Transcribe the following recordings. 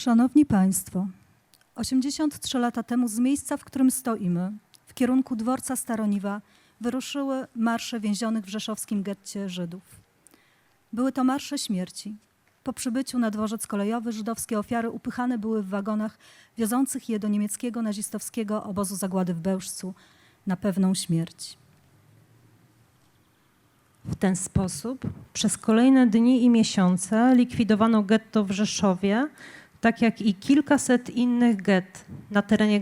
Szanowni Państwo, 83 lata temu z miejsca, w którym stoimy, w kierunku dworca Staroniwa, wyruszyły marsze więzionych w rzeszowskim getcie Żydów. Były to marsze śmierci. Po przybyciu na dworzec kolejowy żydowskie ofiary upychane były w wagonach wiozących je do niemieckiego nazistowskiego obozu zagłady w Bełżcu na pewną śmierć. W ten sposób przez kolejne dni i miesiące likwidowano getto w Rzeszowie, tak jak i kilkaset innych gett na terenie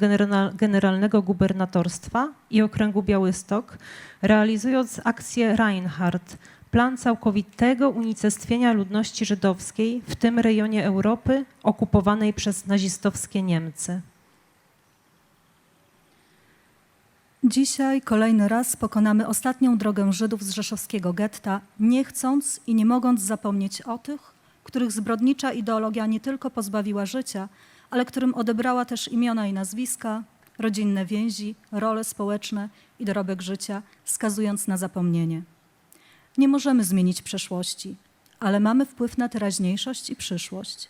Generalnego Gubernatorstwa i Okręgu Białystok, realizując akcję Reinhardt, plan całkowitego unicestwienia ludności żydowskiej w tym rejonie Europy okupowanej przez nazistowskie Niemcy. Dzisiaj kolejny raz pokonamy ostatnią drogę Żydów z rzeszowskiego getta, nie chcąc i nie mogąc zapomnieć o tych, których zbrodnicza ideologia nie tylko pozbawiła życia, ale którym odebrała też imiona i nazwiska, rodzinne więzi, role społeczne i dorobek życia, skazując na zapomnienie. Nie możemy zmienić przeszłości, ale mamy wpływ na teraźniejszość i przyszłość.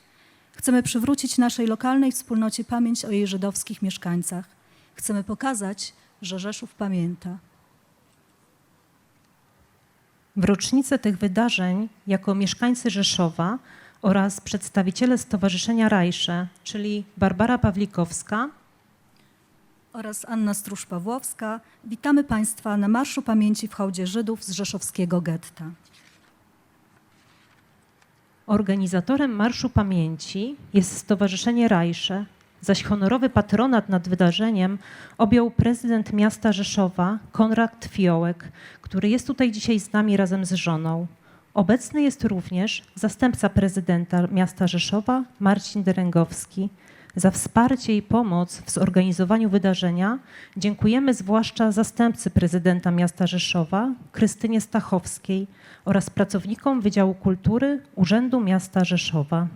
Chcemy przywrócić naszej lokalnej wspólnocie pamięć o jej żydowskich mieszkańcach. Chcemy pokazać, że Rzeszów pamięta. W rocznicę tych wydarzeń jako mieszkańcy Rzeszowa oraz przedstawiciele Stowarzyszenia Rajsze, czyli Barbara Pawlikowska oraz Anna Stróż-Pawłowska, witamy Państwa na Marszu Pamięci w hołdzie Żydów z rzeszowskiego getta. Organizatorem Marszu Pamięci jest Stowarzyszenie Rajsze, zaś honorowy patronat nad wydarzeniem objął prezydent miasta Rzeszowa, Konrad Fiołek, który jest tutaj dzisiaj z nami razem z żoną. Obecny jest również zastępca prezydenta miasta Rzeszowa, Marcin Derengowski. Za wsparcie i pomoc w zorganizowaniu wydarzenia dziękujemy zwłaszcza zastępcy prezydenta miasta Rzeszowa, Krystynie Stachowskiej oraz pracownikom Wydziału Kultury Urzędu Miasta Rzeszowa.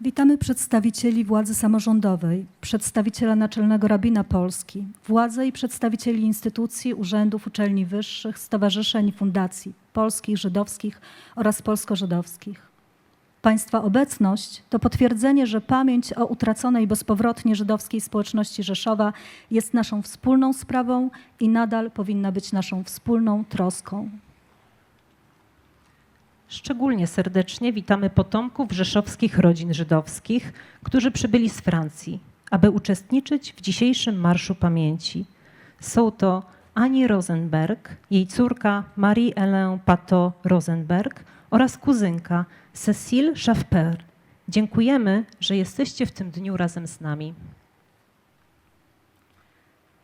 Witamy przedstawicieli władzy samorządowej, przedstawiciela Naczelnego Rabina Polski, władzę i przedstawicieli instytucji, urzędów, uczelni wyższych, stowarzyszeń i fundacji polskich, żydowskich oraz polsko-żydowskich. Państwa obecność to potwierdzenie, że pamięć o utraconej bezpowrotnie żydowskiej społeczności Rzeszowa jest naszą wspólną sprawą i nadal powinna być naszą wspólną troską. Szczególnie serdecznie witamy potomków rzeszowskich rodzin żydowskich, którzy przybyli z Francji, aby uczestniczyć w dzisiejszym Marszu Pamięci. Są to Annie Rosenberg, jej córka Marie-Hélène Pato-Rosenberg oraz kuzynka Cécile Schaffer. Dziękujemy, że jesteście w tym dniu razem z nami.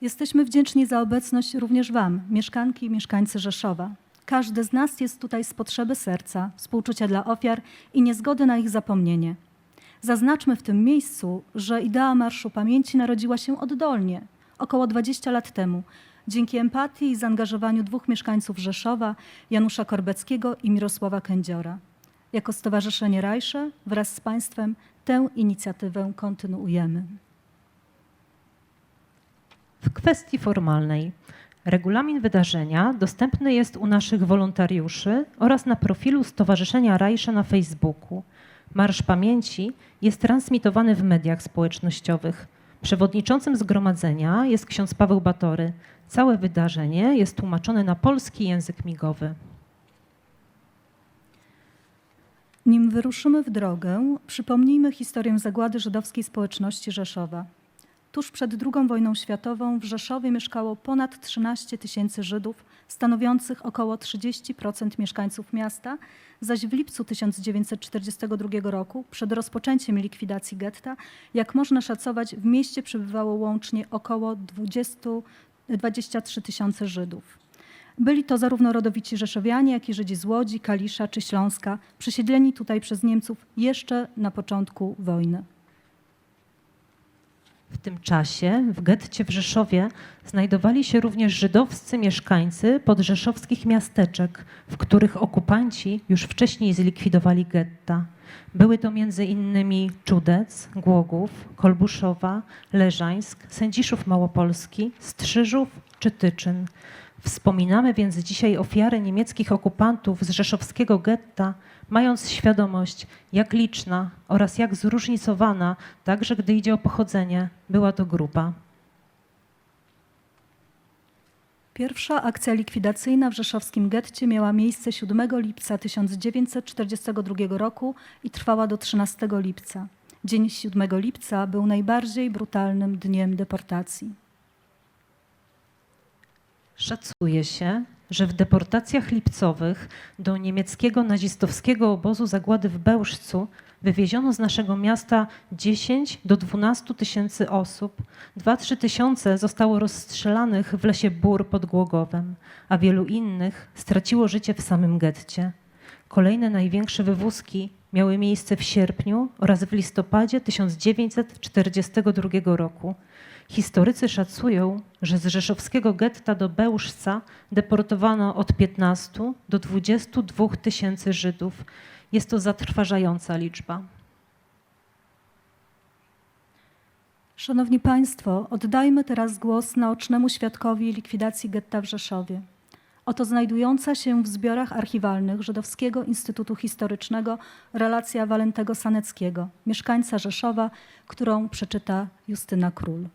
Jesteśmy wdzięczni za obecność również Wam, mieszkanki i mieszkańcy Rzeszowa. Każdy z nas jest tutaj z potrzeby serca, współczucia dla ofiar i niezgody na ich zapomnienie. Zaznaczmy w tym miejscu, że idea Marszu Pamięci narodziła się oddolnie, około 20 lat temu, dzięki empatii i zaangażowaniu dwóch mieszkańców Rzeszowa, Janusza Korbeckiego i Mirosława Kędziora. Jako Stowarzyszenie Rajsze wraz z Państwem tę inicjatywę kontynuujemy. W kwestii formalnej. Regulamin wydarzenia dostępny jest u naszych wolontariuszy oraz na profilu Stowarzyszenia Rajsze na Facebooku. Marsz Pamięci jest transmitowany w mediach społecznościowych. Przewodniczącym zgromadzenia jest ksiądz Paweł Batory. Całe wydarzenie jest tłumaczone na polski język migowy. Nim wyruszymy w drogę, przypomnijmy historię zagłady żydowskiej społeczności Rzeszowa. Tuż przed II wojną światową w Rzeszowie mieszkało ponad 13 000 Żydów, stanowiących około 30% mieszkańców miasta, zaś w lipcu 1942 roku, przed rozpoczęciem likwidacji getta, jak można szacować, w mieście przebywało łącznie około 23 000 Żydów. Byli to zarówno rodowici rzeszowianie, jak i Żydzi z Łodzi, Kalisza czy Śląska, przesiedleni tutaj przez Niemców jeszcze na początku wojny. W tym czasie w getcie w Rzeszowie znajdowali się również żydowscy mieszkańcy podrzeszowskich miasteczek, w których okupanci już wcześniej zlikwidowali getta. Były to m.in. Czudec, Głogów, Kolbuszowa, Leżańsk, Sędziszów Małopolski, Strzyżów czy Tyczyn. Wspominamy więc dzisiaj ofiary niemieckich okupantów z rzeszowskiego getta, mając świadomość, jak liczna oraz jak zróżnicowana, także gdy idzie o pochodzenie, była to grupa. Pierwsza akcja likwidacyjna w rzeszowskim getcie miała miejsce 7 lipca 1942 roku i trwała do 13 lipca. Dzień 7 lipca był najbardziej brutalnym dniem deportacji. Szacuje się, że w deportacjach lipcowych do niemieckiego nazistowskiego obozu zagłady w Bełżcu wywieziono z naszego miasta 10 do 12 tysięcy osób. 2–3 tysiące zostało rozstrzelanych w lesie Bór pod Głogowem, a wielu innych straciło życie w samym getcie. Kolejne największe wywózki miały miejsce w sierpniu oraz w listopadzie 1942 roku. Historycy szacują, że z rzeszowskiego getta do Bełżca deportowano od 15 do 22 tysięcy Żydów. Jest to zatrważająca liczba. Szanowni Państwo, oddajmy teraz głos naocznemu świadkowi likwidacji getta w Rzeszowie. Oto znajdująca się w zbiorach archiwalnych Żydowskiego Instytutu Historycznego relacja Walentego Saneckiego, mieszkańca Rzeszowa, którą przeczyta Justyna Król.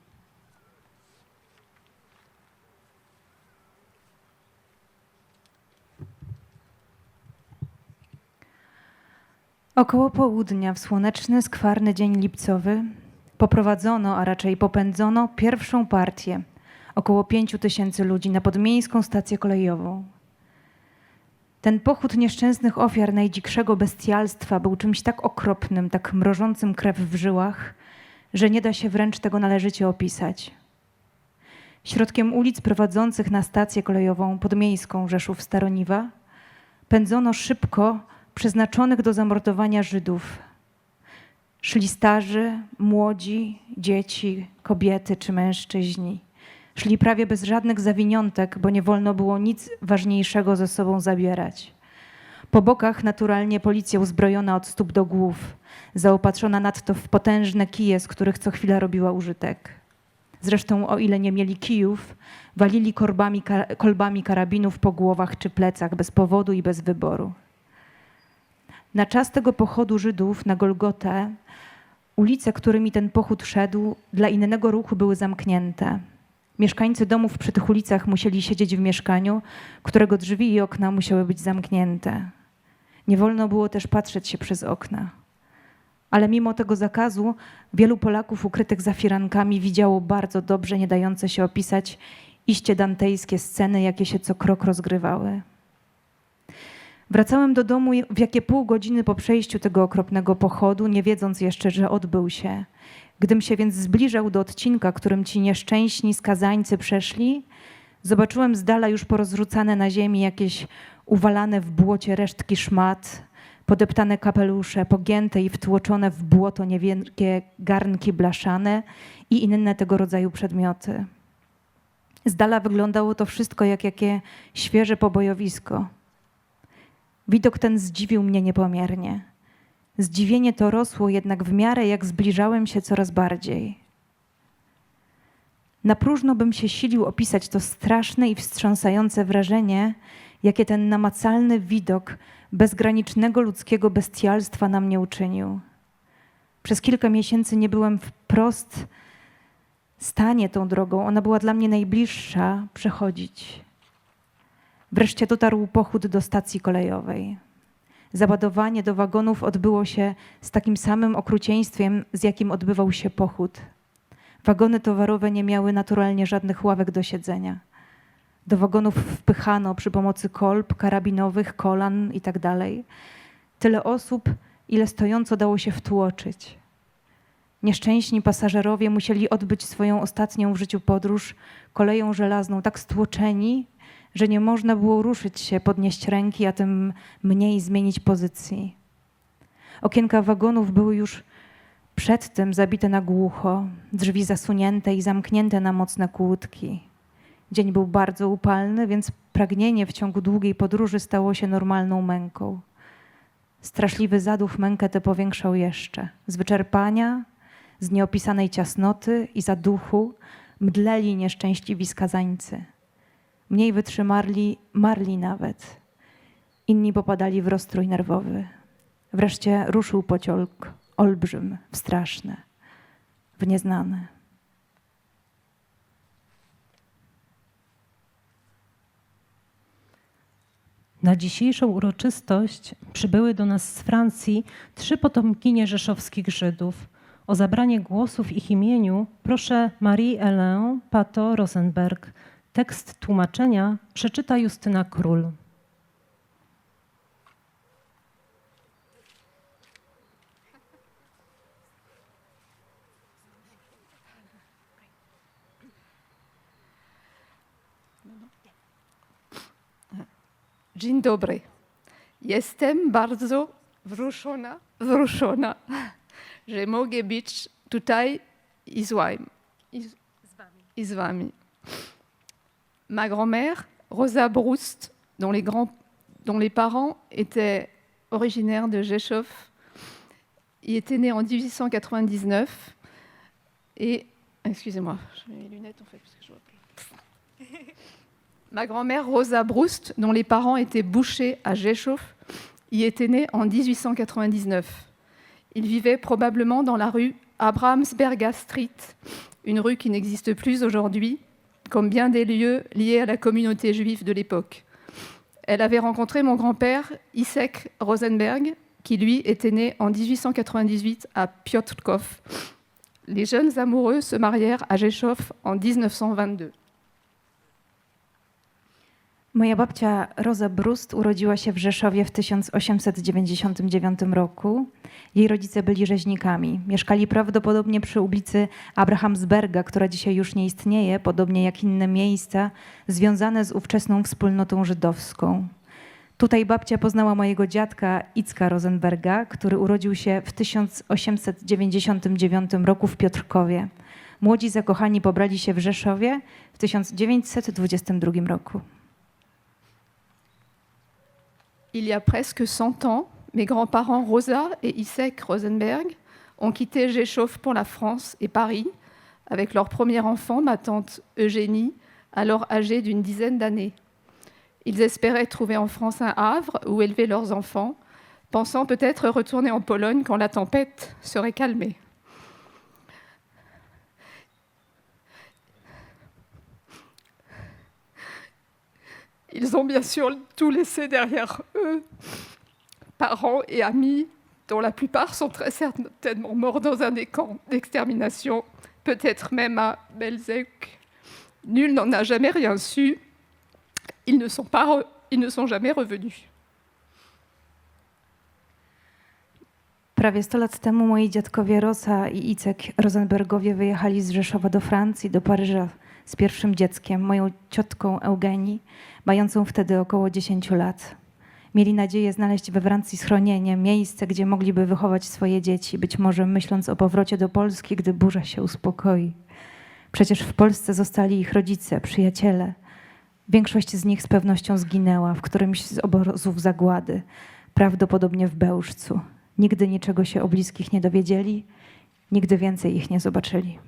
Około południa w słoneczny, skwarny dzień lipcowy poprowadzono, a raczej popędzono pierwszą partię, około 5 tysięcy ludzi na podmiejską stację kolejową. Ten pochód nieszczęsnych ofiar najdzikszego bestialstwa był czymś tak okropnym, tak mrożącym krew w żyłach, że nie da się wręcz tego należycie opisać. Środkiem ulic prowadzących na stację kolejową podmiejską Rzeszów-Staroniwa pędzono szybko przeznaczonych do zamordowania Żydów. Szli starzy, młodzi, dzieci, kobiety czy mężczyźni. Szli prawie bez żadnych zawiniątek, bo nie wolno było nic ważniejszego ze sobą zabierać. Po bokach naturalnie policja uzbrojona od stóp do głów, zaopatrzona nadto w potężne kije, z których co chwila robiła użytek. Zresztą o ile nie mieli kijów, walili kolbami karabinów po głowach czy plecach bez powodu i bez wyboru. Na czas tego pochodu Żydów na Golgotę ulice, którymi ten pochód szedł, dla innego ruchu były zamknięte. Mieszkańcy domów przy tych ulicach musieli siedzieć w mieszkaniu, którego drzwi i okna musiały być zamknięte. Nie wolno było też patrzeć się przez okna. Ale mimo tego zakazu wielu Polaków ukrytych za firankami widziało bardzo dobrze nie dające się opisać iście dantejskie sceny, jakie się co krok rozgrywały. Wracałem do domu w jakie pół godziny po przejściu tego okropnego pochodu, nie wiedząc jeszcze, że odbył się. Gdym się więc zbliżał do odcinka, którym ci nieszczęśni skazańcy przeszli, zobaczyłem z dala już porozrzucane na ziemi jakieś uwalane w błocie resztki szmat, podeptane kapelusze, pogięte i wtłoczone w błoto niewielkie garnki blaszane i inne tego rodzaju przedmioty. Z dala wyglądało to wszystko jak jakie świeże pobojowisko. Widok ten zdziwił mnie niepomiernie. Zdziwienie to rosło jednak w miarę, jak zbliżałem się coraz bardziej. Na próżno bym się silił opisać to straszne i wstrząsające wrażenie, jakie ten namacalny widok bezgranicznego ludzkiego bestialstwa na mnie uczynił. Przez kilka miesięcy nie byłem wprost w stanie tą drogą. Ona była dla mnie najbliższa przechodzić. Wreszcie dotarł pochód do stacji kolejowej. Załadowanie do wagonów odbyło się z takim samym okrucieństwem, z jakim odbywał się pochód. Wagony towarowe nie miały naturalnie żadnych ławek do siedzenia. Do wagonów wpychano przy pomocy kolb karabinowych, kolan itd. Tyle osób, ile stojąco dało się wtłoczyć. Nieszczęśni pasażerowie musieli odbyć swoją ostatnią w życiu podróż koleją żelazną, tak stłoczeni, że nie można było ruszyć się, podnieść ręki, a tym mniej zmienić pozycji. Okienka wagonów były już przedtem zabite na głucho, drzwi zasunięte i zamknięte na mocne kłódki. Dzień był bardzo upalny, więc pragnienie w ciągu długiej podróży stało się normalną męką. Straszliwy zaduch mękę tę powiększał jeszcze. Z wyczerpania, z nieopisanej ciasnoty i zaduchu mdleli nieszczęśliwi skazańcy. Mniej wytrzymarli, marli nawet. Inni popadali w rozstrój nerwowy. Wreszcie ruszył pociąg, olbrzym, w straszne, w nieznane. Na dzisiejszą uroczystość przybyły do nas z Francji 3 potomkinie rzeszowskich Żydów. O zabranie głosu w ich imieniu proszę Marie-Hélène Pato-Rosenberg. Tekst tłumaczenia przeczyta Justyna Król. Dzień dobry. Jestem bardzo wzruszona, że mogę być tutaj i z wami. Ma grand-mère, Rosa Broust, dont les parents étaient originaires de Rzeszów, y était née en 1899 et... Excusez-moi, je mets mes lunettes en fait parce que je vois plus. Ma grand-mère Rosa Broust, dont les parents étaient bouchers à Rzeszów, y était née en 1899. Il vivait probablement dans la rue Abrahamsberga Street, une rue qui n'existe plus aujourd'hui, comme bien des lieux liés à la communauté juive de l'époque. Elle avait rencontré mon grand-père, Isek Rosenberg, qui lui était né en 1898 à Piotrków. Les jeunes amoureux se marièrent à Rzeszów en 1922. Moja babcia Rosa Brust urodziła się w Rzeszowie w 1899 roku. Jej rodzice byli rzeźnikami. Mieszkali prawdopodobnie przy ulicy Abrahamsberga, która dzisiaj już nie istnieje, podobnie jak inne miejsca związane z ówczesną wspólnotą żydowską. Tutaj babcia poznała mojego dziadka Icka Rosenberga, który urodził się w 1899 roku w Piotrkowie. Młodzi zakochani pobrali się w Rzeszowie w 1922 roku. Il y a presque 100 ans, mes grands-parents Rosa et Isek Rosenberg ont quitté Rzeszów pour la France et Paris avec leur premier enfant, ma tante Eugénie, alors âgée d'une dizaine d'années. Ils espéraient trouver en France un havre où élever leurs enfants, pensant peut-être retourner en Pologne quand la tempête serait calmée. Ils ont bien sûr tout laissé derrière eux, parents et amis, dont la plupart sont très certainement morts dans un des camps d'extermination, peut-être même à Belzec. Nul n'en a jamais rien su. Ils ne sont jamais revenus. Prawie 100 lat temu moi dziadkowie Rosa i Icek Rosenbergowie wyjechali z Rzeszowa do Francji, do Paryża z pierwszym dzieckiem, moją ciotką Eugenii, mającą wtedy około 10 lat. Mieli nadzieję znaleźć we Francji schronienie, miejsce, gdzie mogliby wychować swoje dzieci, być może myśląc o powrocie do Polski, gdy burza się uspokoi. Przecież w Polsce zostali ich rodzice, przyjaciele. Większość z nich z pewnością zginęła w którymś z obozów zagłady, prawdopodobnie w Bełżcu. Nigdy niczego się o bliskich nie dowiedzieli, nigdy więcej ich nie zobaczyli.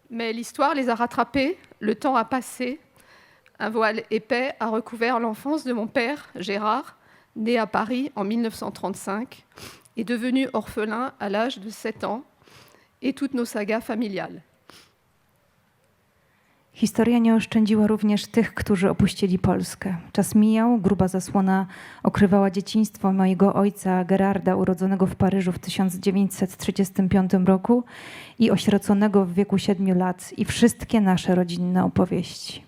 Mais l'histoire les a rattrapés, le temps a passé. Un voile épais a recouvert l'enfance de mon père, Gérard, né à Paris en 1935 et devenu orphelin à l'âge de 7 ans, et toutes nos sagas familiales. Historia nie oszczędziła również tych, którzy opuścili Polskę. Czas mijał, gruba zasłona okrywała dzieciństwo mojego ojca Gerarda, urodzonego w Paryżu w 1935 roku i osieroconego w wieku 7 lat, i wszystkie nasze rodzinne opowieści.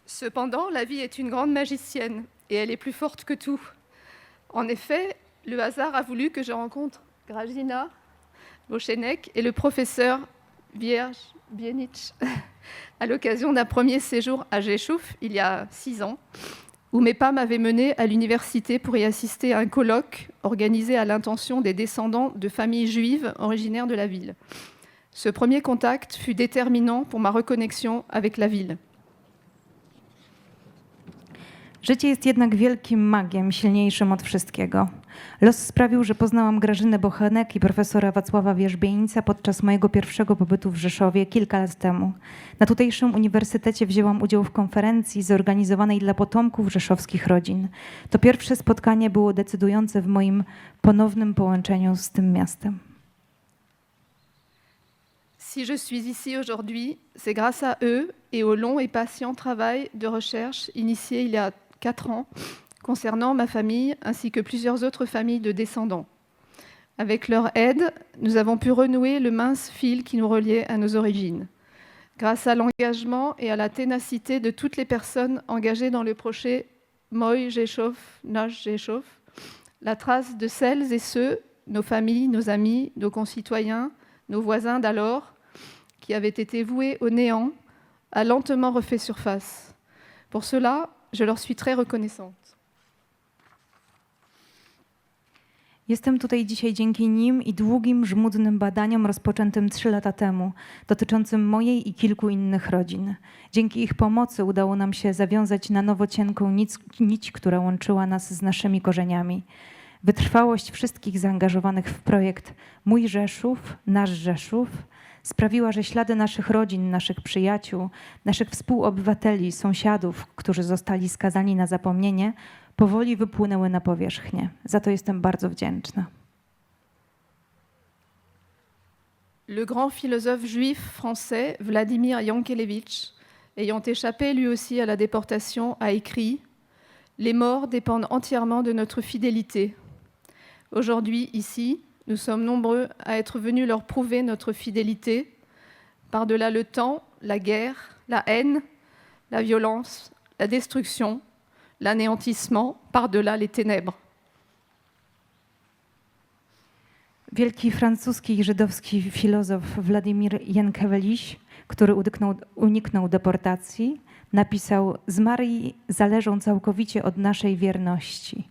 Cependant, la vie est une grande magicienne et elle est plus forte que tout. En effet, le hasard a voulu que je rencontre Grażyna Bochenek et le professeur Wierz Bienich à l'occasion d'un premier séjour à Rzeszów, il y a 6 ans, où mes pas m'avaient mené à l'université pour y assister à un colloque organisé à l'intention des descendants de familles juives originaires de la ville. Ce premier contact fut déterminant pour ma reconnexion avec la ville. Życie jest jednak wielkim magiem, silniejszym od wszystkiego. Los sprawił, że poznałam Grażynę Bochenek i profesora Wacława Wierzbieńca podczas mojego pierwszego pobytu w Rzeszowie kilka lat temu. Na tutejszym uniwersytecie wzięłam udział w konferencji zorganizowanej dla potomków rzeszowskich rodzin. To pierwsze spotkanie było decydujące w moim ponownym połączeniu z tym miastem. Si je suis ici aujourd'hui, c'est grâce à eux et au long et patient travail de recherche initié il y a 4 ans concernant ma famille ainsi que plusieurs autres familles de descendants. Avec leur aide, nous avons pu renouer le mince fil qui nous reliait à nos origines. Grâce à l'engagement et à la ténacité de toutes les personnes engagées dans le projet Moi Rzeszów, Nasz Rzeszów, la trace de celles et ceux, nos familles, nos amis, nos concitoyens, nos voisins d'alors, qui avaient été voués au néant, a lentement refait surface. Pour cela, je leur suis très reconnaissante. Jestem tutaj dzisiaj dzięki nim i długim, żmudnym badaniom rozpoczętym 3 lata temu, dotyczącym mojej i kilku innych rodzin. Dzięki ich pomocy udało nam się zawiązać na nowo cienką nić, która łączyła nas z naszymi korzeniami. Wytrwałość wszystkich zaangażowanych w projekt Mój Rzeszów, Nasz Rzeszów sprawiła, że ślady naszych rodzin, naszych przyjaciół, naszych współobywateli, sąsiadów, którzy zostali skazani na zapomnienie, powoli wypłynęły na powierzchnię. Za to jestem bardzo wdzięczna. Le grand philosophe juif français Vladimir Yankelevitch, ayant échappé lui aussi à la déportation, a écrit « Les morts dépendent entièrement de notre fidélité. Aujourd'hui, ici, nous sommes nombreux à être venus leur prouver notre fidélité, par-delà le temps, la guerre, la haine, la violence, la destruction, l'anéantissement, par-delà les ténèbres. » Wielki francuski i żydowski filozof Władimir Jankiewicz, który uniknął deportacji, napisał: Zmarli zależą całkowicie od naszej wierności.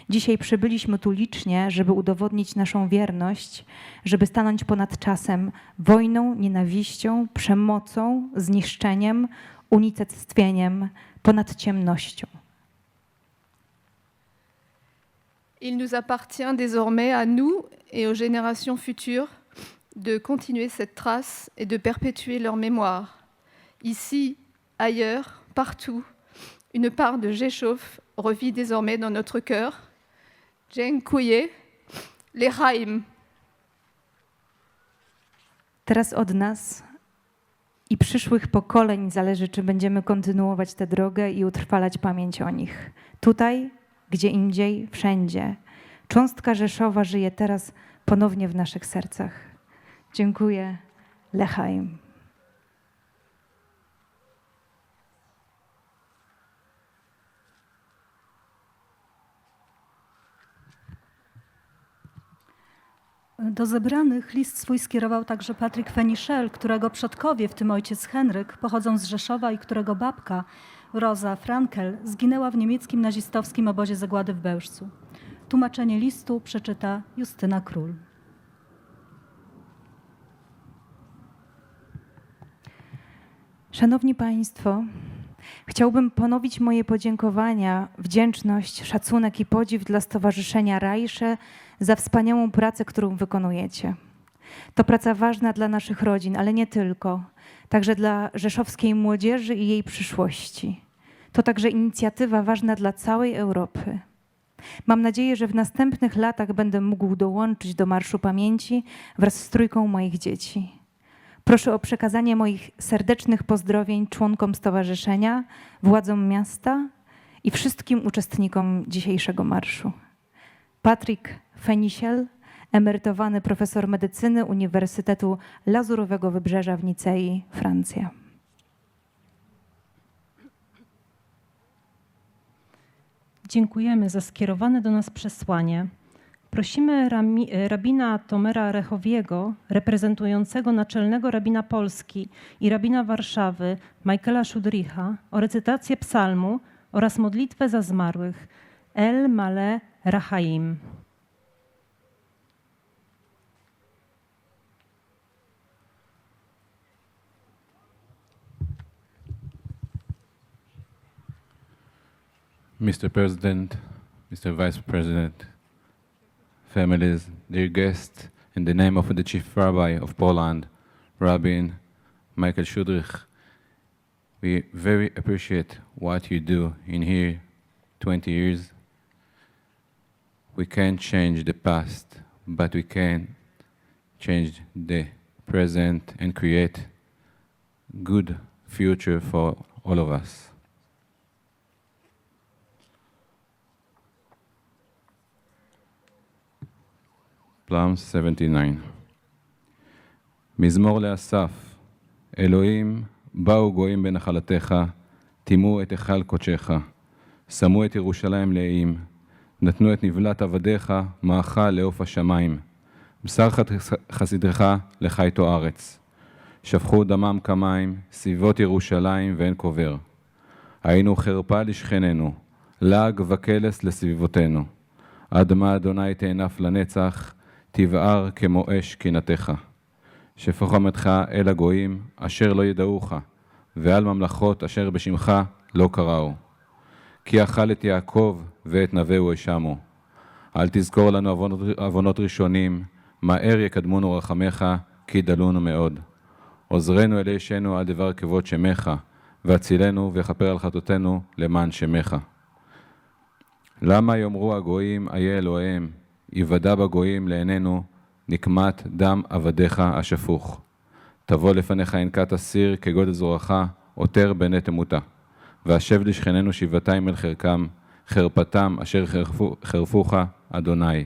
Dzisiaj przybyliśmy tu licznie, żeby udowodnić naszą wierność, żeby stanąć ponad czasem, wojną, nienawiścią, przemocą, zniszczeniem, unicestwieniem, ponad ciemnością. Il nous appartient désormais à nous et aux générations futures de continuer cette trace et de perpétuer leur mémoire. Ici, ailleurs, partout, une part de Rzeszów revit désormais dans notre cœur. Dziękuję, L'chaim. Teraz od nas i przyszłych pokoleń zależy, czy będziemy kontynuować tę drogę i utrwalać pamięć o nich. Tutaj, gdzie indziej, wszędzie. Cząstka Rzeszowa żyje teraz ponownie w naszych sercach. Dziękuję. L'chaim. Do zebranych list swój skierował także Patryk Fenichel, którego przodkowie, w tym ojciec Henryk, pochodzą z Rzeszowa i którego babka, Rosa Frankel, zginęła w niemieckim nazistowskim obozie zagłady w Bełżcu. Tłumaczenie listu przeczyta Justyna Król. Szanowni Państwo, chciałbym ponowić moje podziękowania, wdzięczność, szacunek i podziw dla Stowarzyszenia Rajsze za wspaniałą pracę, którą wykonujecie. To praca ważna dla naszych rodzin, ale nie tylko. Także dla rzeszowskiej młodzieży i jej przyszłości. To także inicjatywa ważna dla całej Europy. Mam nadzieję, że w następnych latach będę mógł dołączyć do Marszu Pamięci wraz z trójką moich dzieci. Proszę o przekazanie moich serdecznych pozdrowień członkom stowarzyszenia, władzom miasta i wszystkim uczestnikom dzisiejszego marszu. Patryk Fenichel, emerytowany profesor medycyny Uniwersytetu Lazurowego Wybrzeża w Nicei, Francja. Dziękujemy za skierowane do nas przesłanie. Prosimy rabina Tomera Rechowiego, reprezentującego naczelnego rabina Polski i rabina Warszawy Michaela Szudricha, o recytację psalmu oraz modlitwę za zmarłych El Male Rachaim. Mr. President, Mr. Vice President, families, dear guests, in the name of the Chief Rabbi of Poland, Rabbi Michael Shudrich, we very appreciate what you do in here 20 years. We can't change the past, but we can change the present and create good future for all of us. Psalm 79. מזמור לאסף, אלוהים, באו גויים בנחלתך, טימאו את היכל קודשך, שמו את ירושלים לאיים, נתנו את נבלת עבדיך, מאכל לעוף השמיים, בשר חסידך לחייתו ארץ. שפכו דמם כמים, סביבות ירושלים ואין קובר. היינו חרפה לשכננו, לעג וקלס לסביבותינו. אדמה אדוני תענף לנצח, תבער כמו אש קנאתך. שפוך עמדך אל הגויים, אשר לא ידעוך, ועל ממלכות אשר בשמך לא קראו. כי אכל את יעקב ואת נביאו האשמו. אל תזכור לנו עוונות ראשונים, מהר יקדמונו רחמך, כי דלונו מאוד. עוזרנו אלי ישנו על דבר כבוד שמך, והצילנו וכפר על חטאותינו למען שמך. למה יאמרו הגויים איה אלוהיהם, יוודע בגויים לעינינו, נקמת דם עבדיך השפוך. תבוא לפניך ינקת אסיר כגודל זרועך, עותר בני תמותה. והשב לשכננו שבעתיים אל חרקם, חרפתם אשר חרפוך אדוני.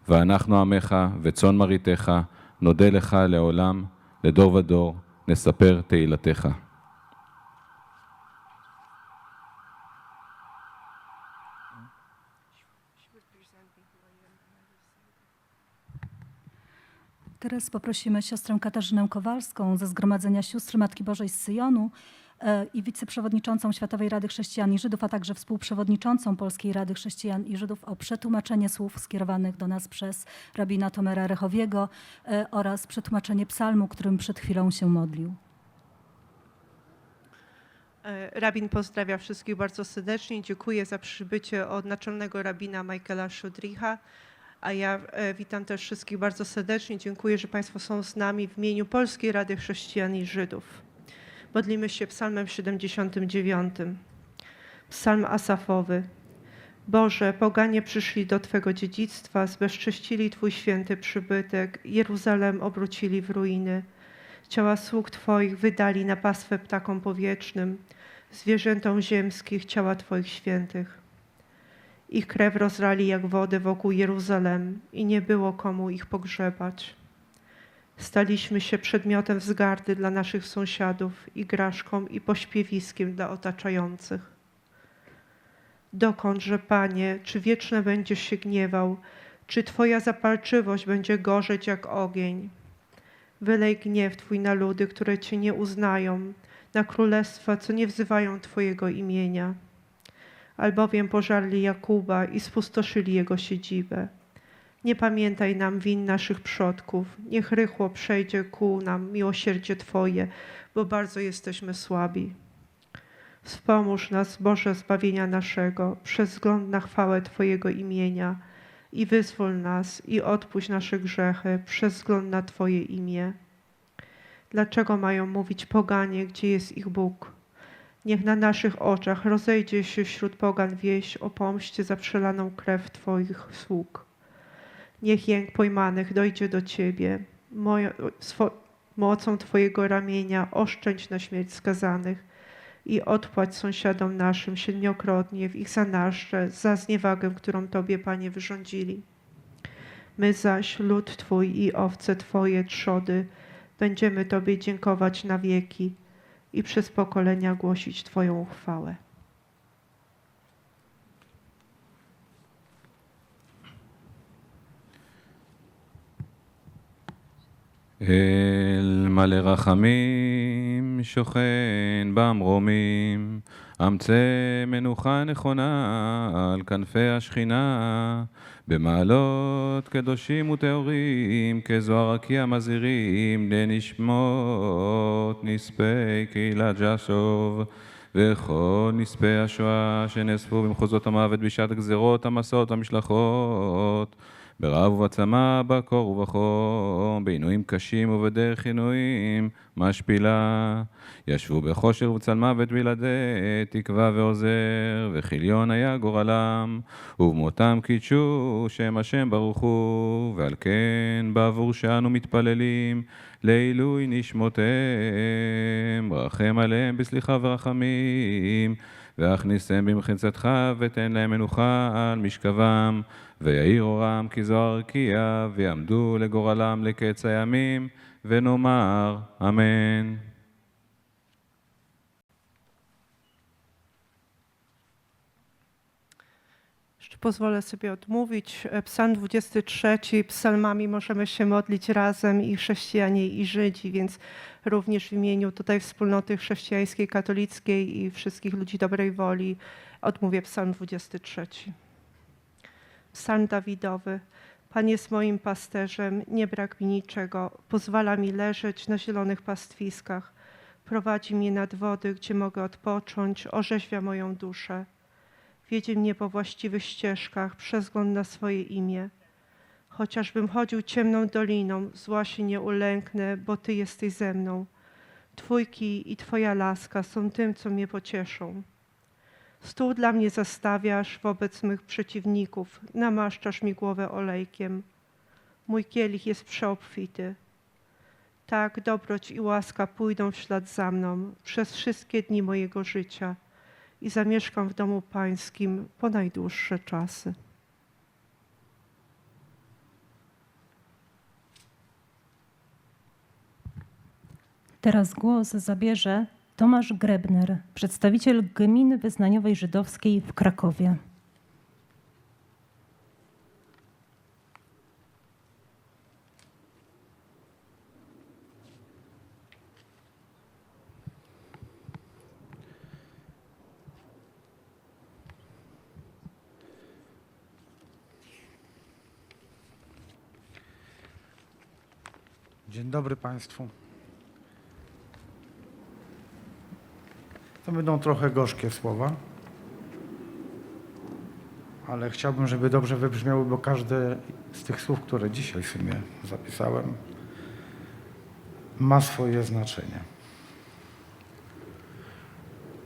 ואנחנו עמך וצאן מרעיתך, נודה לך לעולם, לדור ודור, נספר תהילתך. Teraz poprosimy siostrę Katarzynę Kowalską ze Zgromadzenia Sióstr Matki Bożej z Syjonu i wiceprzewodniczącą Światowej Rady Chrześcijan i Żydów, a także współprzewodniczącą Polskiej Rady Chrześcijan i Żydów o przetłumaczenie słów skierowanych do nas przez rabina Tomera Rechowiego oraz przetłumaczenie psalmu, którym przed chwilą się modlił. Rabin pozdrawia wszystkich bardzo serdecznie. Dziękuję za przybycie od naczelnego rabina Michaela Shudricha. A ja witam też wszystkich bardzo serdecznie. Dziękuję, że Państwo są z nami w imieniu Polskiej Rady Chrześcijan i Żydów. Modlimy się psalmem 79. Psalm asafowy. Boże, poganie przyszli do Twego dziedzictwa, zbezcześcili Twój święty przybytek, Jeruzalem obrócili w ruiny. Ciała sług Twoich wydali na pastwę ptakom powietrznym, zwierzętom ziemskich ciała Twoich świętych. Ich krew rozlali jak wodę wokół Jeruzalem i nie było komu ich pogrzebać. Staliśmy się przedmiotem wzgardy dla naszych sąsiadów, igraszką i pośpiewiskiem dla otaczających. Dokądże, Panie, czy wieczne będziesz się gniewał, czy Twoja zapalczywość będzie gorzeć jak ogień? Wylej gniew Twój na ludy, które Cię nie uznają, na królestwa, co nie wzywają Twojego imienia. Albowiem pożarli Jakuba i spustoszyli jego siedzibę. Nie pamiętaj nam win naszych przodków, niech rychło przejdzie ku nam miłosierdzie Twoje, bo bardzo jesteśmy słabi. Wspomóż nas, Boże, zbawienia naszego, przez wzgląd na chwałę Twojego imienia i wyzwól nas i odpuść nasze grzechy przez wzgląd na Twoje imię. Dlaczego mają mówić poganie, gdzie jest ich Bóg? Niech na naszych oczach rozejdzie się wśród pogan wieść o pomście za przelaną krew Twoich sług. Niech jęk pojmanych dojdzie do Ciebie. Mocą Twojego ramienia oszczędź na śmierć skazanych i odpłać sąsiadom naszym 7-krotnie w ich zanaszcze za zniewagę, którą Tobie, Panie, wyrządzili. My zaś, lud Twój i owce Twoje trzody, będziemy Tobie dziękować na wieki i przez pokolenia głosić Twoją chwałę. אל מלא רחמים שוכן במרומים, אמצא מנוחה נכונה על כנפי השכינה, במעלות קדושים וטהורים, כזוהר רקיע מזהירים לנשמות נספי קהילת ג'שוב, וכל נספי השואה שנאספו במחוזות המוות בשעת הגזרות, המסעות והמשלחות, ברעב ובצמא, בקור ובחום, בעינויים קשים ובדרך עינויים משפילה. ישבו בחושר ובצל מוות בלעדי תקווה ועוזר, וכיליון היה גורלם, ובמותם קידשו שם השם ברוך הוא, ועל כן בעבור שאנו מתפללים לעילוי נשמותיהם, רחם עליהם בסליחה ורחמים, והכניסם במחצתך ותן להם מנוחה על משכבם, ויאיר אורם כזוהר רקיע, ויעמדו לגורלם לקץ הימים, ונאמר אמן. Jeszcze pozwolę sobie odmówić. Psalm 23. Psalmami możemy się modlić razem i chrześcijanie, i Żydzi, więc również w imieniu tutaj wspólnoty chrześcijańskiej, katolickiej i wszystkich ludzi dobrej woli odmówię Psalm 23. Psalm Dawidowy. Pan jest moim pasterzem, nie brak mi niczego. Pozwala mi leżeć na zielonych pastwiskach. Prowadzi mnie nad wody, gdzie mogę odpocząć, orzeźwia moją duszę. Wiedzie mnie po właściwych ścieżkach, przez wzgląd na swoje imię. Chociażbym chodził ciemną doliną, zła się nie ulęknę, bo Ty jesteś ze mną. Twój kij i Twoja laska są tym, co mnie pocieszą. Stół dla mnie zastawiasz wobec mych przeciwników, namaszczasz mi głowę olejkiem. Mój kielich jest przeobfity. Tak, dobroć i łaska pójdą w ślad za mną przez wszystkie dni mojego życia i zamieszkam w domu Pańskim po najdłuższe czasy. Teraz głos zabierze Tomasz Grebner, przedstawiciel Gminy Wyznaniowej Żydowskiej w Krakowie. Dzień dobry Państwu. To będą trochę gorzkie słowa, ale chciałbym, żeby dobrze wybrzmiały, bo każde z tych słów, które dzisiaj sobie zapisałem, ma swoje znaczenie.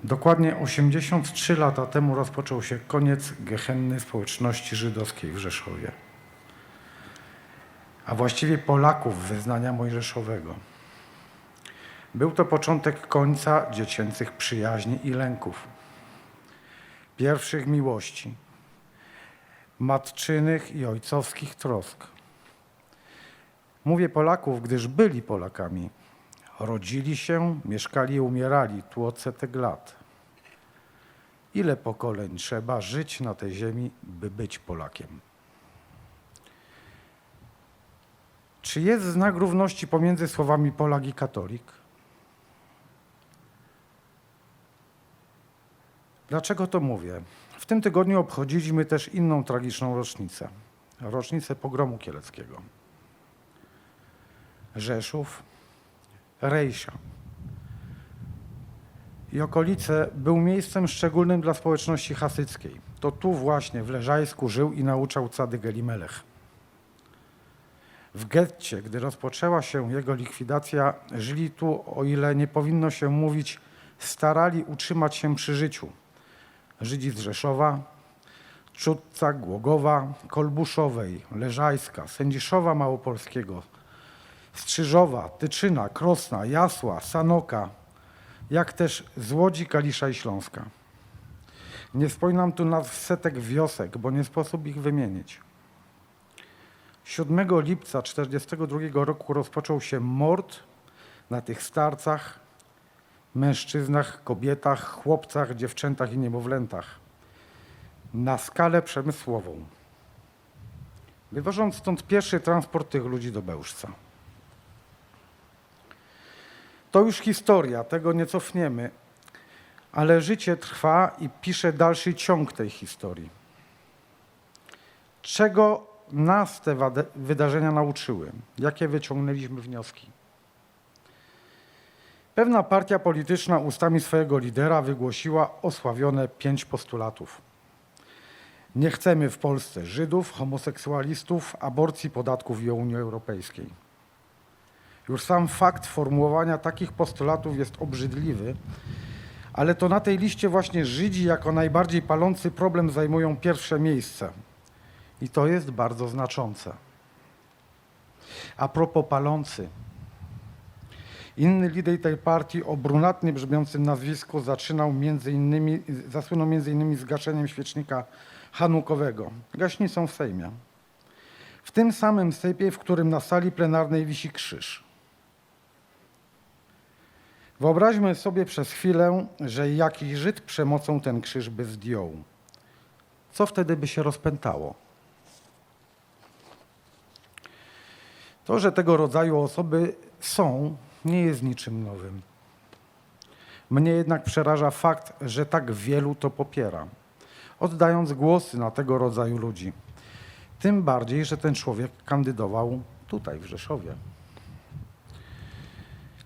Dokładnie 83 lata temu rozpoczął się koniec gehenny społeczności żydowskiej w Rzeszowie, a właściwie Polaków wyznania mojżeszowego. Był to początek końca dziecięcych przyjaźni i lęków, pierwszych miłości, matczynych i ojcowskich trosk. Mówię Polaków, gdyż byli Polakami. Rodzili się, mieszkali i umierali tu od setek lat. Ile pokoleń trzeba żyć na tej ziemi, by być Polakiem? Czy jest znak równości pomiędzy słowami Polak i katolik? Dlaczego to mówię? W tym tygodniu obchodziliśmy też inną tragiczną rocznicę. Rocznicę pogromu kieleckiego. Rzeszów, Rejsza i okolice był miejscem szczególnym dla społeczności hasyckiej. To tu właśnie w Leżajsku żył i nauczał Cadyk Elimelech. W getcie, gdy rozpoczęła się jego likwidacja, żyli tu, o ile nie powinno się mówić, starali utrzymać się przy życiu. Żydzi z Rzeszowa, Czudca, Głogowa, Kolbuszowej, Leżajska, Sędziszowa Małopolskiego, Strzyżowa, Tyczyna, Krosna, Jasła, Sanoka, jak też z Łodzi, Kalisza i Śląska. Nie wspominam tu nazw setek wiosek, bo nie sposób ich wymienić. 7 lipca 1942 roku rozpoczął się mord na tych starcach, mężczyznach, kobietach, chłopcach, dziewczętach i niemowlętach na skalę przemysłową, wywożąc stąd pierwszy transport tych ludzi do Bełżca. To już historia, tego nie cofniemy, ale życie trwa i pisze dalszy ciąg tej historii. Czego nas te wydarzenia nauczyły? Jakie wyciągnęliśmy wnioski? Pewna partia polityczna ustami swojego lidera wygłosiła osławione 5 postulatów. Nie chcemy w Polsce Żydów, homoseksualistów, aborcji, podatków i Unii Europejskiej. Już sam fakt formułowania takich postulatów jest obrzydliwy, ale to na tej liście właśnie Żydzi jako najbardziej palący problem zajmują pierwsze miejsce. I to jest bardzo znaczące. A propos palący. Inny lider tej partii o brunatnie brzmiącym nazwisku zasłynął między innymi zgaszeniem świecznika hanukowego, gaśnicą w Sejmie. W tym samym Sejmie, w którym na sali plenarnej wisi krzyż. Wyobraźmy sobie przez chwilę, że jakiś Żyd przemocą ten krzyż by zdjął. Co wtedy by się rozpętało? To, że tego rodzaju osoby są, nie jest niczym nowym. Mnie jednak przeraża fakt, że tak wielu to popiera, oddając głosy na tego rodzaju ludzi. Tym bardziej, że ten człowiek kandydował tutaj, w Rzeszowie.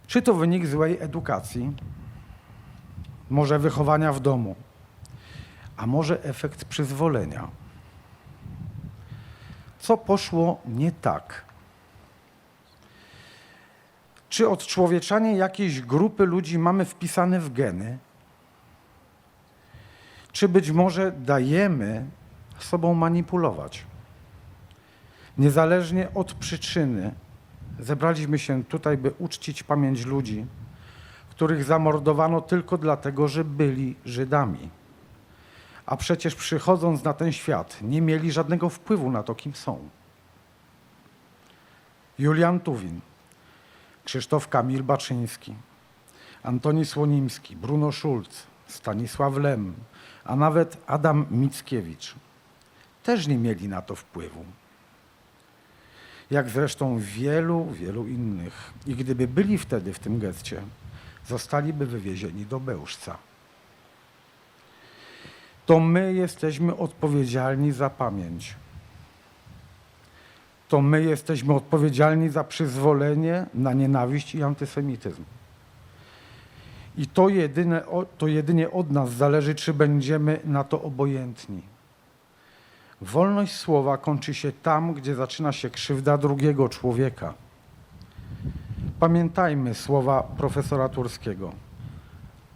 Czy to wynik złej edukacji? Może wychowania w domu? A może efekt przyzwolenia? Co poszło nie tak? Czy odczłowieczanie jakiejś grupy ludzi mamy wpisane w geny? Czy być może dajemy sobą manipulować? Niezależnie od przyczyny zebraliśmy się tutaj, by uczcić pamięć ludzi, których zamordowano tylko dlatego, że byli Żydami. A przecież przychodząc na ten świat nie mieli żadnego wpływu na to, kim są. Julian Tuwim, Krzysztof Kamil Baczyński, Antoni Słonimski, Bruno Schulz, Stanisław Lem, a nawet Adam Mickiewicz też nie mieli na to wpływu. Jak zresztą wielu, wielu innych. I gdyby byli wtedy w tym getcie, zostaliby wywiezieni do Bełżca. To my jesteśmy odpowiedzialni za pamięć. To my jesteśmy odpowiedzialni za przyzwolenie na nienawiść i antysemityzm. I to jedynie od nas zależy, czy będziemy na to obojętni. Wolność słowa kończy się tam, gdzie zaczyna się krzywda drugiego człowieka. Pamiętajmy słowa profesora Turskiego.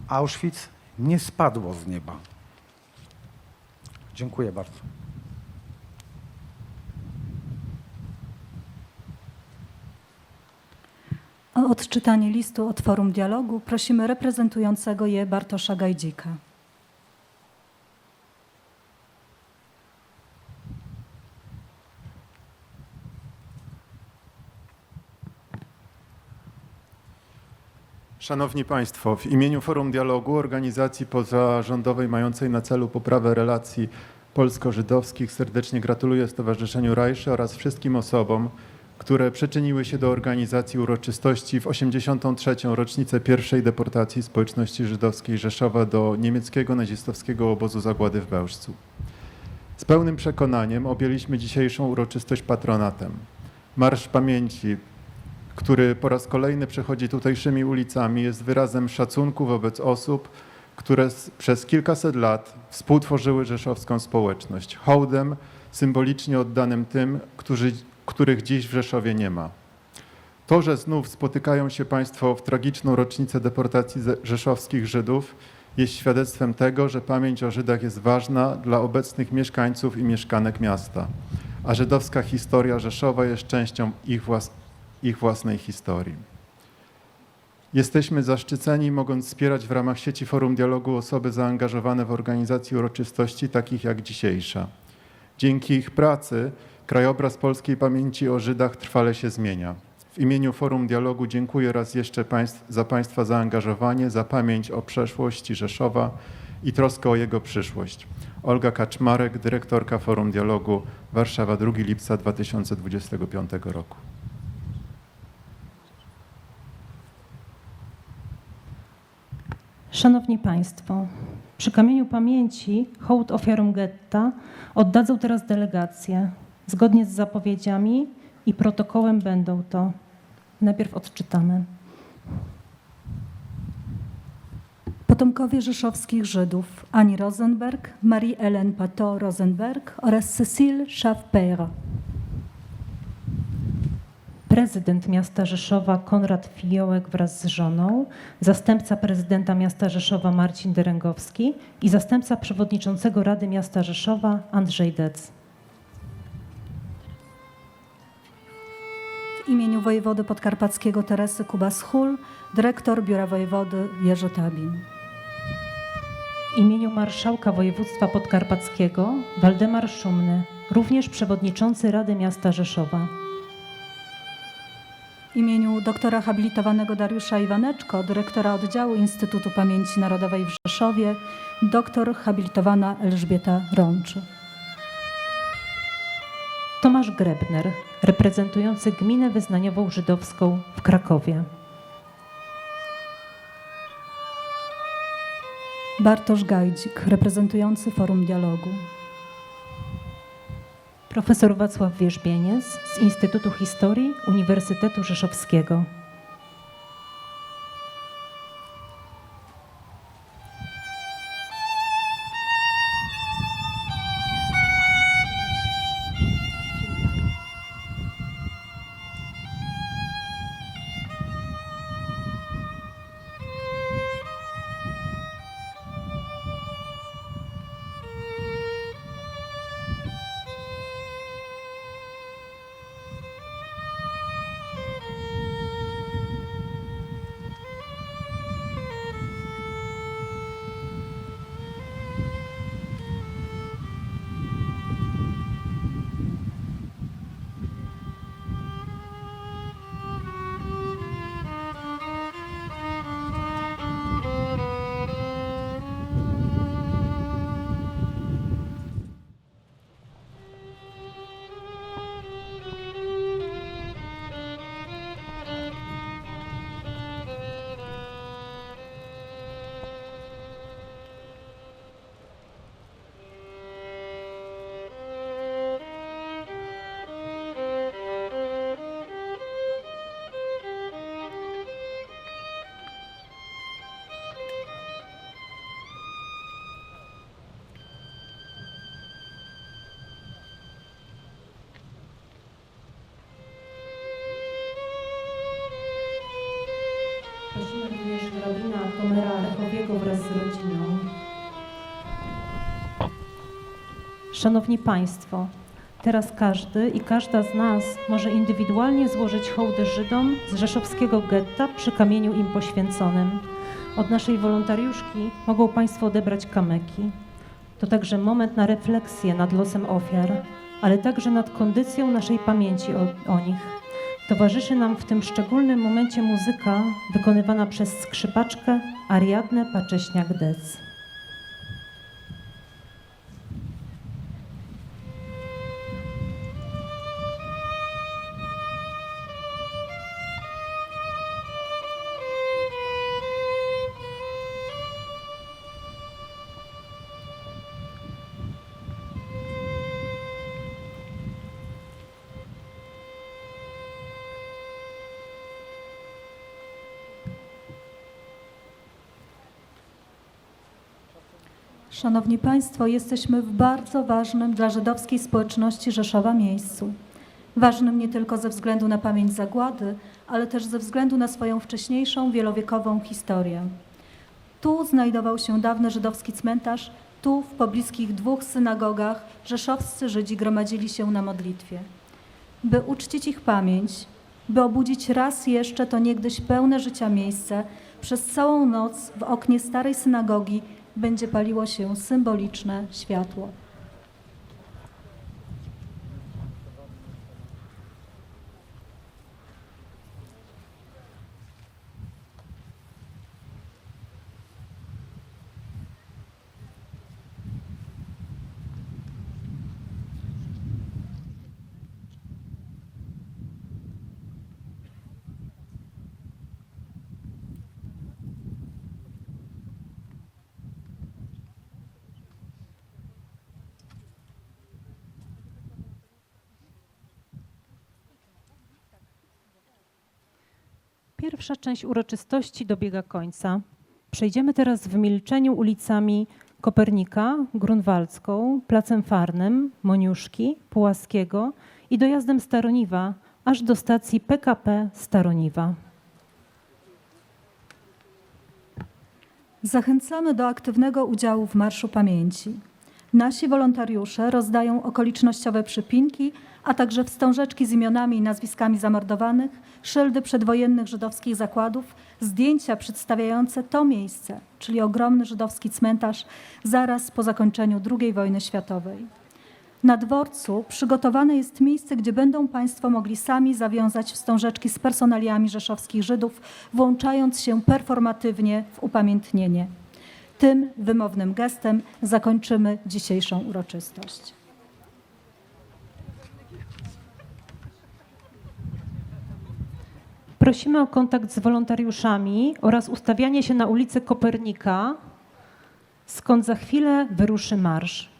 Auschwitz nie spadło z nieba. Dziękuję bardzo. O odczytanie listu od Forum Dialogu prosimy reprezentującego je Bartosza Gajdzika. Szanowni Państwo, w imieniu Forum Dialogu, organizacji pozarządowej mającej na celu poprawę relacji polsko-żydowskich, serdecznie gratuluję Stowarzyszeniu Rajsze oraz wszystkim osobom, które przyczyniły się do organizacji uroczystości w 83. rocznicę pierwszej deportacji społeczności żydowskiej Rzeszowa do niemieckiego nazistowskiego obozu zagłady w Bełżcu. Z pełnym przekonaniem objęliśmy dzisiejszą uroczystość patronatem. Marsz Pamięci, który po raz kolejny przechodzi tutejszymi ulicami, jest wyrazem szacunku wobec osób, które przez kilkaset lat współtworzyły rzeszowską społeczność. Hołdem symbolicznie oddanym tym, których dziś w Rzeszowie nie ma. To, że znów spotykają się Państwo w tragiczną rocznicę deportacji rzeszowskich Żydów, jest świadectwem tego, że pamięć o Żydach jest ważna dla obecnych mieszkańców i mieszkanek miasta, a żydowska historia Rzeszowa jest częścią ich własnej historii. Jesteśmy zaszczyceni, mogąc wspierać w ramach sieci Forum Dialogu osoby zaangażowane w organizację uroczystości, takich jak dzisiejsza. Dzięki ich pracy krajobraz polskiej pamięci o Żydach trwale się zmienia. W imieniu Forum Dialogu dziękuję raz jeszcze za Państwa zaangażowanie, za pamięć o przeszłości Rzeszowa i troskę o jego przyszłość. Olga Kaczmarek, dyrektorka Forum Dialogu, Warszawa, 2 lipca 2025 roku. Szanowni Państwo, przy kamieniu pamięci hołd ofiarom getta oddadzą teraz delegacje. Zgodnie z zapowiedziami i protokołem będą to. Najpierw odczytamy. Potomkowie rzeszowskich Żydów Ani Rosenberg, Marie-Hélène Patot-Rosenberg oraz Cécile Schaff-Peyre. Prezydent miasta Rzeszowa Konrad Fiołek wraz z żoną, zastępca prezydenta miasta Rzeszowa Marcin Derengowski i zastępca przewodniczącego Rady Miasta Rzeszowa Andrzej Dec. W imieniu wojewody podkarpackiego Teresy Kuba-Schul, dyrektor Biura Wojewody Jerzy Tabin. W imieniu marszałka województwa podkarpackiego Waldemar Szumny, również przewodniczący Rady Miasta Rzeszowa. W imieniu doktora habilitowanego Dariusza Iwaneczko, dyrektora oddziału Instytutu Pamięci Narodowej w Rzeszowie, doktor habilitowana Elżbieta Rączy. Tomasz Grebner, reprezentujący gminę wyznaniową żydowską w Krakowie. Bartosz Gajdzik, reprezentujący Forum Dialogu. Profesor Wacław Wierzbieniec z Instytutu Historii Uniwersytetu Rzeszowskiego. Prosimy również rabina Tomera Rechowiego wraz z rodziną. Szanowni Państwo, teraz każdy i każda z nas może indywidualnie złożyć hołdy Żydom z rzeszowskiego getta przy kamieniu im poświęconym. Od naszej wolontariuszki mogą Państwo odebrać kamyki. To także moment na refleksję nad losem ofiar, ale także nad kondycją naszej pamięci o nich. Towarzyszy nam w tym szczególnym momencie muzyka wykonywana przez skrzypaczkę Ariadnę Pacześniak-Dec. Szanowni Państwo, jesteśmy w bardzo ważnym dla żydowskiej społeczności Rzeszowa miejscu. Ważnym nie tylko ze względu na pamięć zagłady, ale też ze względu na swoją wcześniejszą, wielowiekową historię. Tu znajdował się dawny żydowski cmentarz, tu w pobliskich 2 synagogach rzeszowscy Żydzi gromadzili się na modlitwie. By uczcić ich pamięć, by obudzić raz jeszcze to niegdyś pełne życia miejsce, przez całą noc w oknie starej synagogi będzie paliło się symboliczne światło. Pierwsza część uroczystości dobiega końca. Przejdziemy teraz w milczeniu ulicami Kopernika, Grunwaldzką, Placem Farnym, Moniuszki, Pułaskiego i dojazdem Staroniwa, aż do stacji PKP Staroniwa. Zachęcamy do aktywnego udziału w Marszu Pamięci. Nasi wolontariusze rozdają okolicznościowe przypinki, a także wstążeczki z imionami i nazwiskami zamordowanych, szyldy przedwojennych żydowskich zakładów, zdjęcia przedstawiające to miejsce, czyli ogromny żydowski cmentarz zaraz po zakończeniu II wojny światowej. Na dworcu przygotowane jest miejsce, gdzie będą Państwo mogli sami zawiązać wstążeczki z personaliami rzeszowskich Żydów, włączając się performatywnie w upamiętnienie. Tym wymownym gestem zakończymy dzisiejszą uroczystość. Prosimy o kontakt z wolontariuszami oraz ustawianie się na ulicy Kopernika, skąd za chwilę wyruszy marsz.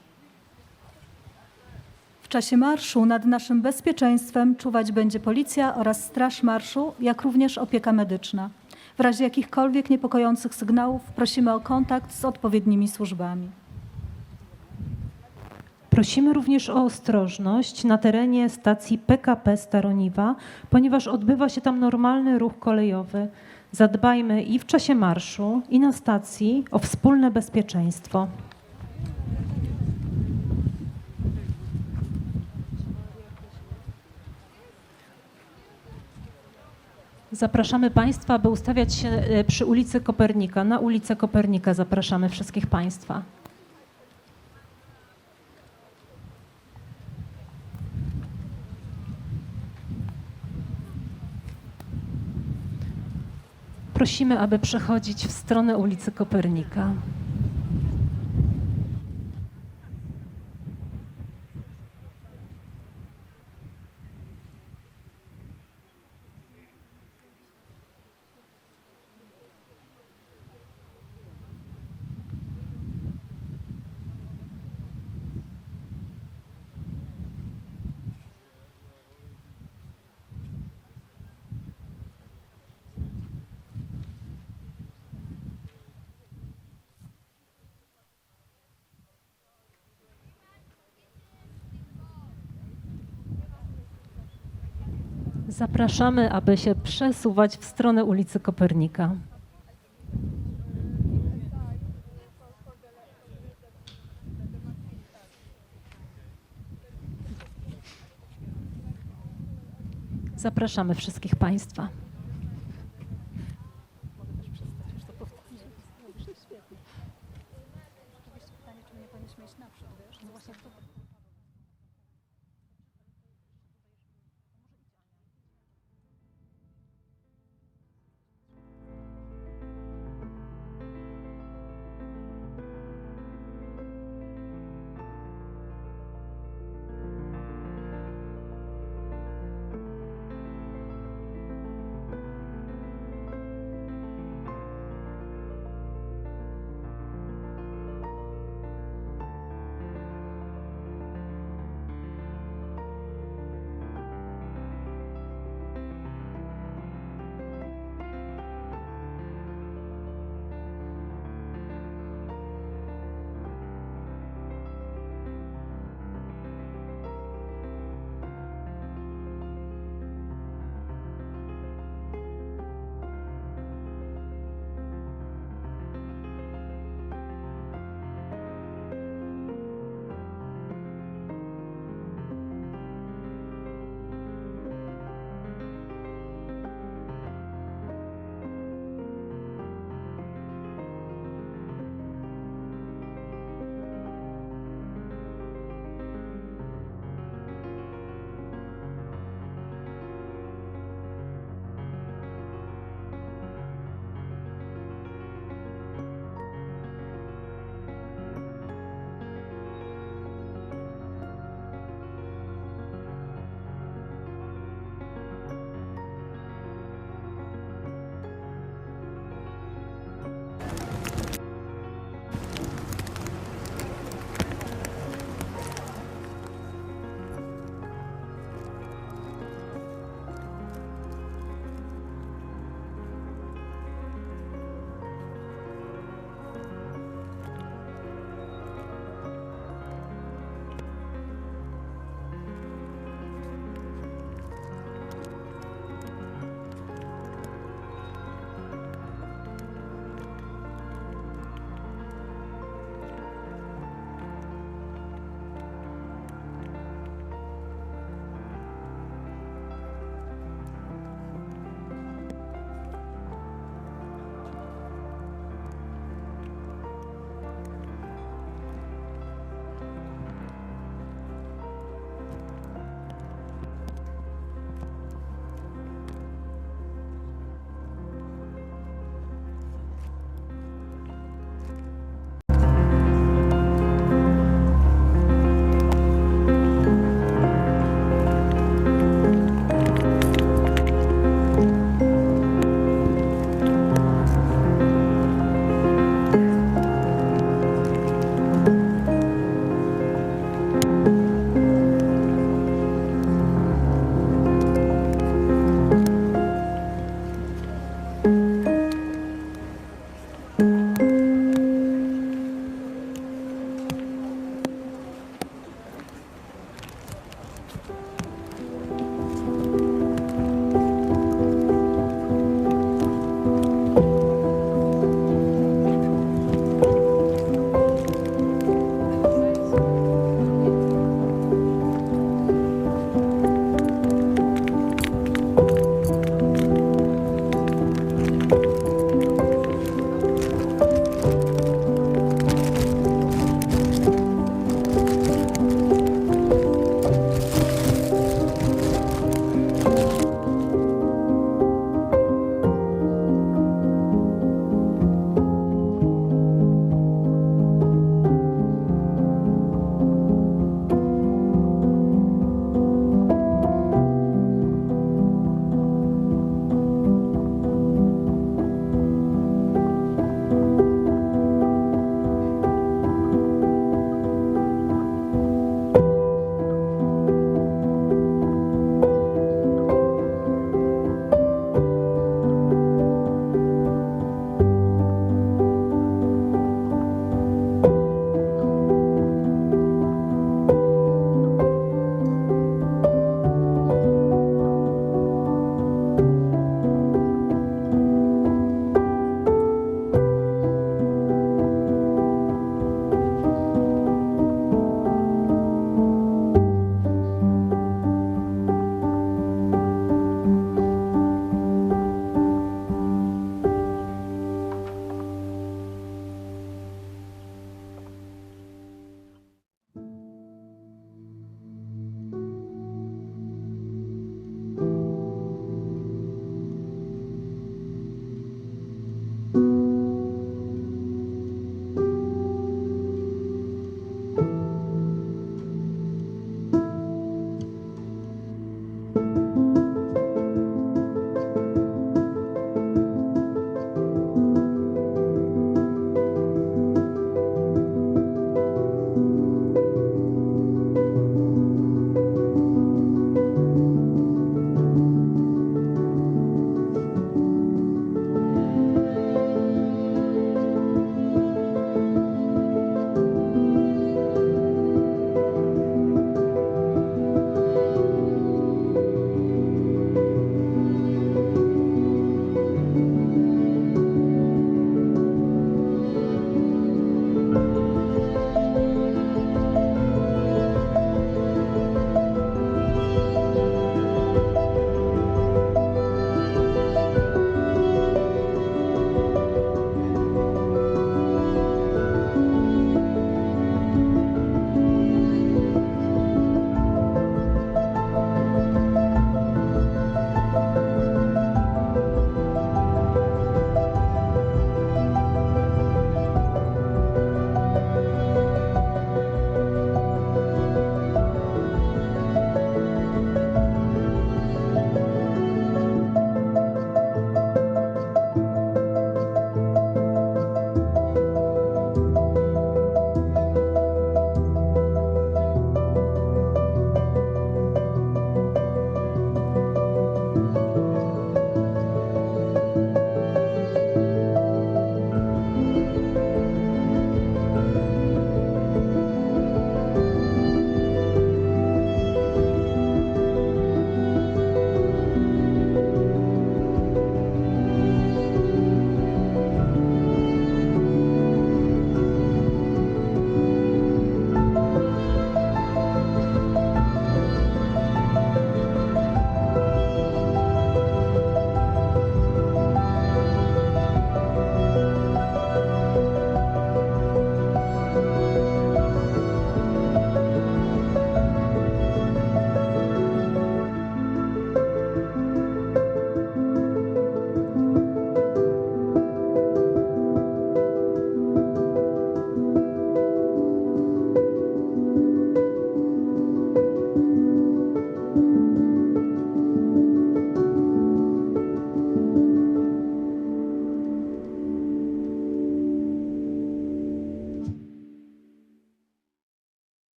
W czasie marszu nad naszym bezpieczeństwem czuwać będzie policja oraz straż marszu, jak również opieka medyczna. W razie jakichkolwiek niepokojących sygnałów prosimy o kontakt z odpowiednimi służbami. Prosimy również o ostrożność na terenie stacji PKP Staroniwa, ponieważ odbywa się tam normalny ruch kolejowy. Zadbajmy i w czasie marszu, i na stacji o wspólne bezpieczeństwo. Zapraszamy Państwa, aby ustawiać się przy ulicy Kopernika. Na ulicę Kopernika zapraszamy wszystkich Państwa. Prosimy, aby przechodzić w stronę ulicy Kopernika. Zapraszamy, aby się przesuwać w stronę ulicy Kopernika. Zapraszamy wszystkich Państwa.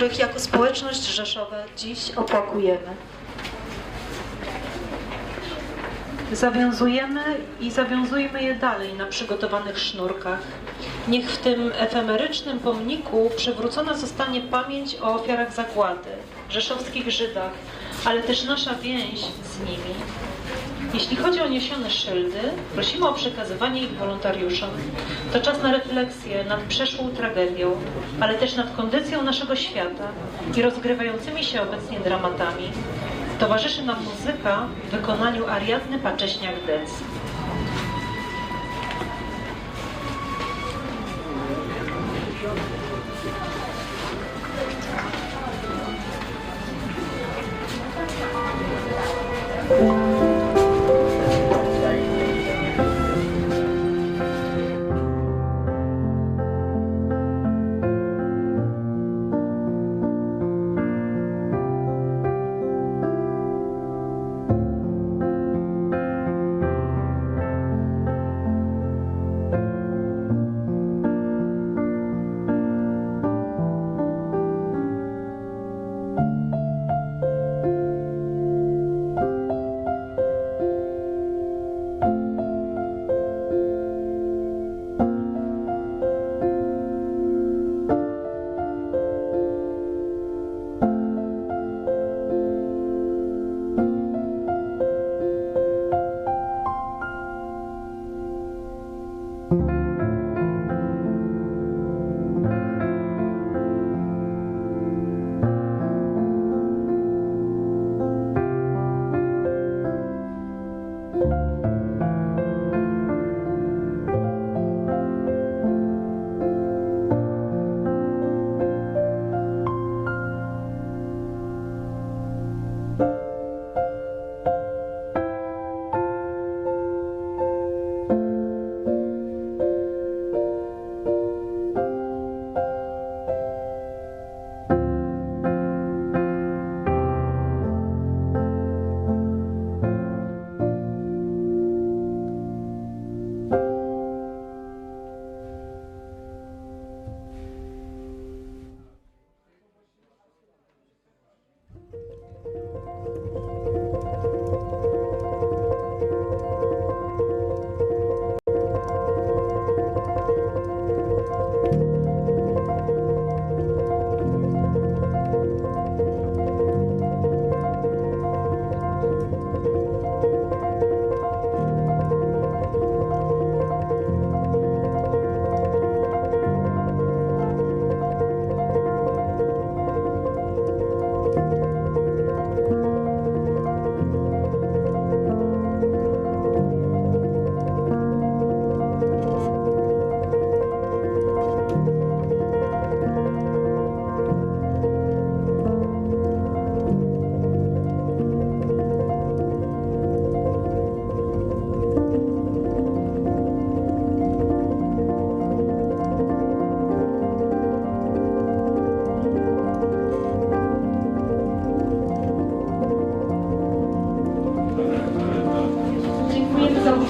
których jako społeczność Rzeszowa dziś opłakujemy. Zawiązujemy i zawiązujmy je dalej na przygotowanych sznurkach. Niech w tym efemerycznym pomniku przywrócona zostanie pamięć o ofiarach zagłady, rzeszowskich Żydach, ale też nasza więź z nimi. Jeśli chodzi o niesione szyldy, prosimy o przekazywanie ich wolontariuszom. To czas na refleksję nad przeszłą tragedią, ale też nad kondycją naszego świata i rozgrywającymi się obecnie dramatami. Towarzyszy nam muzyka w wykonaniu Ariadny Pacześniak-Dec.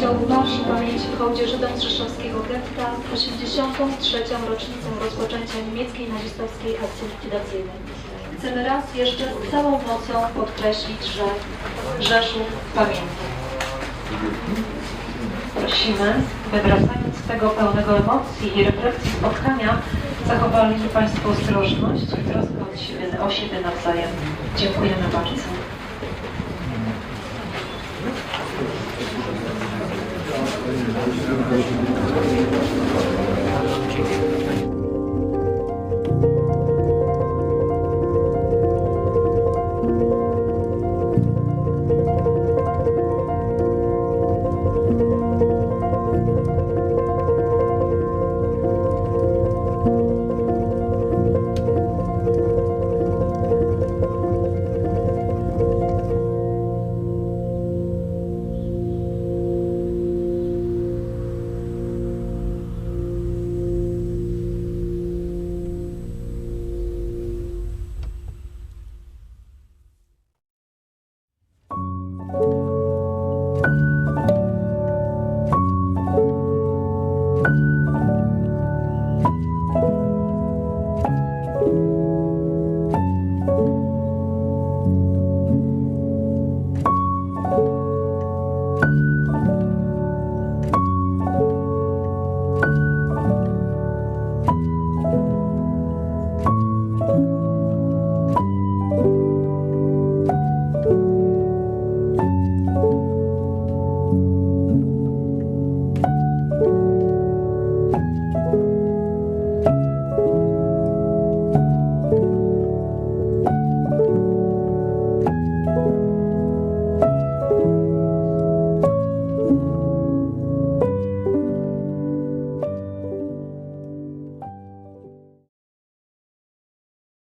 udział w Marszu Pamięci w hołdzie Żydom z rzeszowskiego getta w 83. rocznicę rozpoczęcia niemieckiej nazistowskiej akcji likwidacyjnej. Chcemy raz jeszcze z całą mocą podkreślić, że Rzeszów pamięta. Prosimy, by wracając z tego pełnego emocji i refleksji spotkania, zachowali Państwo ostrożność i troskę o siebie nawzajem. Dziękujemy bardzo. Amen.